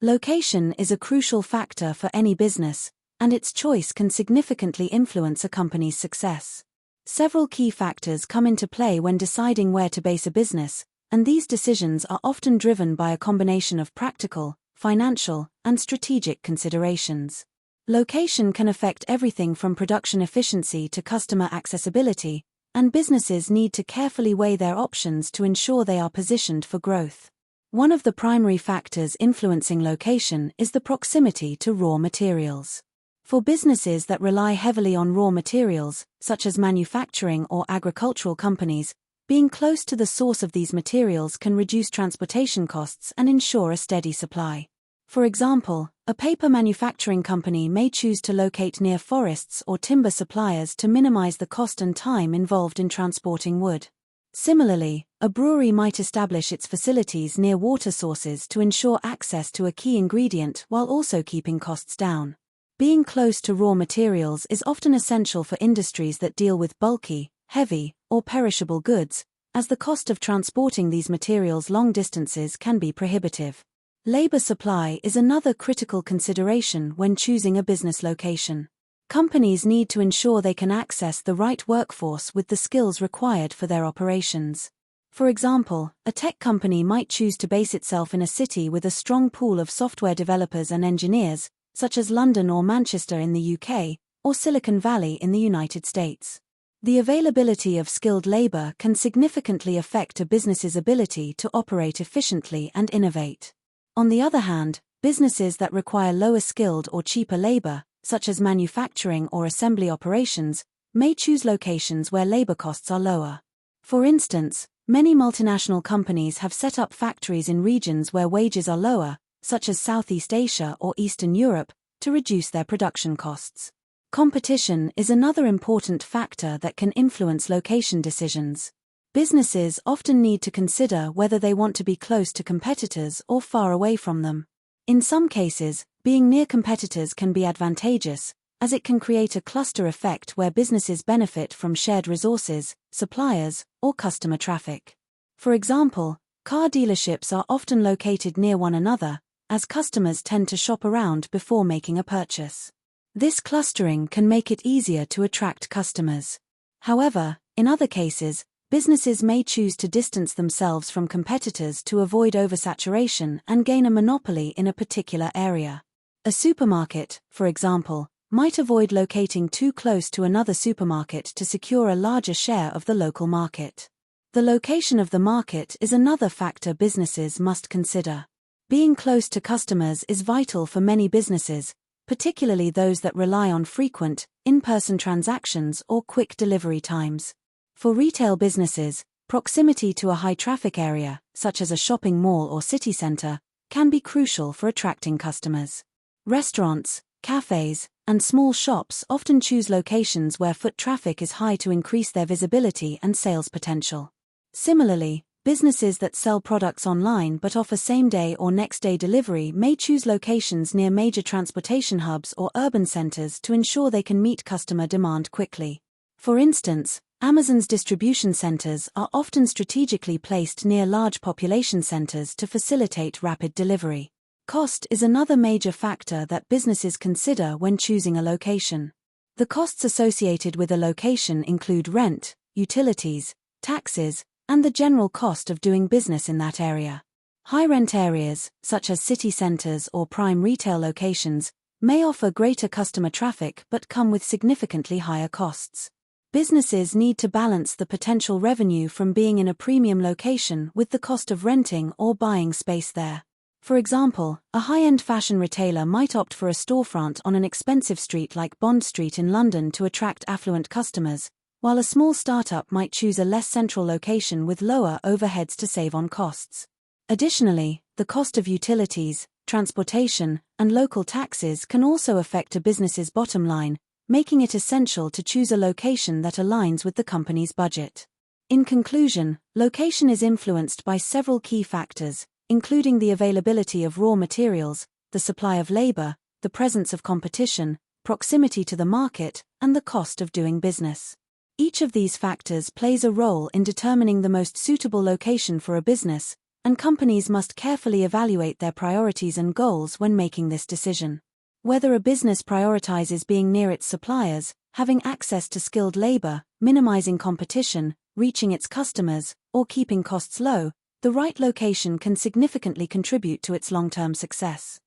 Location is a crucial factor for any business, and its choice can significantly influence a company's success. Several key factors come into play when deciding where to base a business, and these decisions are often driven by a combination of practical, financial, and strategic considerations. Location can affect everything from production efficiency to customer accessibility, and businesses need to carefully weigh their options to ensure they are positioned for growth. One of the primary factors influencing location is the proximity to raw materials. For businesses that rely heavily on raw materials, such as manufacturing or agricultural companies, being close to the source of these materials can reduce transportation costs and ensure a steady supply. For example, a paper manufacturing company may choose to locate near forests or timber suppliers to minimize the cost and time involved in transporting wood. Similarly, a brewery might establish its facilities near water sources to ensure access to a key ingredient while also keeping costs down. Being close to raw materials is often essential for industries that deal with bulky, heavy, or perishable goods, as the cost of transporting these materials long distances can be prohibitive. Labor supply is another critical consideration when choosing a business location. Companies need to ensure they can access the right workforce with the skills required for their operations. For example, a tech company might choose to base itself in a city with a strong pool of software developers and engineers, such as London or Manchester in the UK, or Silicon Valley in the United States. The availability of skilled labor can significantly affect a business's ability to operate efficiently and innovate. On the other hand, businesses that require lower skilled or cheaper labor, such as manufacturing or assembly operations, may choose locations where labor costs are lower. For instance, many multinational companies have set up factories in regions where wages are lower, such as Southeast Asia or Eastern Europe, to reduce their production costs. Competition is another important factor that can influence location decisions. Businesses often need to consider whether they want to be close to competitors or far away from them. In some cases, being near competitors can be advantageous, as it can create a cluster effect where businesses benefit from shared resources, suppliers, or customer traffic. For example, car dealerships are often located near one another, as customers tend to shop around before making a purchase. This clustering can make it easier to attract customers. However, in other cases, businesses may choose to distance themselves from competitors to avoid oversaturation and gain a monopoly in a particular area. A supermarket, for example, might avoid locating too close to another supermarket to secure a larger share of the local market. The location of the market is another factor businesses must consider. Being close to customers is vital for many businesses, particularly those that rely on frequent, in-person transactions or quick delivery times. For retail businesses, proximity to a high-traffic area, such as a shopping mall or city center, can be crucial for attracting customers. Restaurants, cafes, and small shops often choose locations where foot traffic is high to increase their visibility and sales potential. Similarly, businesses that sell products online but offer same-day or next-day delivery may choose locations near major transportation hubs or urban centers to ensure they can meet customer demand quickly. For instance, Amazon's distribution centers are often strategically placed near large population centers to facilitate rapid delivery. Cost is another major factor that businesses consider when choosing a location. The costs associated with a location include rent, utilities, taxes, and the general cost of doing business in that area. High-rent areas, such as city centers or prime retail locations, may offer greater customer traffic but come with significantly higher costs. Businesses need to balance the potential revenue from being in a premium location with the cost of renting or buying space there. For example, a high-end fashion retailer might opt for a storefront on an expensive street like Bond Street in London to attract affluent customers, while a small startup might choose a less central location with lower overheads to save on costs. Additionally, the cost of utilities, transportation, and local taxes can also affect a business's bottom line, making it essential to choose a location that aligns with the company's budget. In conclusion, location is influenced by several key factors, including the availability of raw materials, the supply of labor, the presence of competition, proximity to the market, and the cost of doing business. Each of these factors plays a role in determining the most suitable location for a business, and companies must carefully evaluate their priorities and goals when making this decision. Whether a business prioritizes being near its suppliers, having access to skilled labor, minimizing competition, reaching its customers, or keeping costs low, the right location can significantly contribute to its long-term success.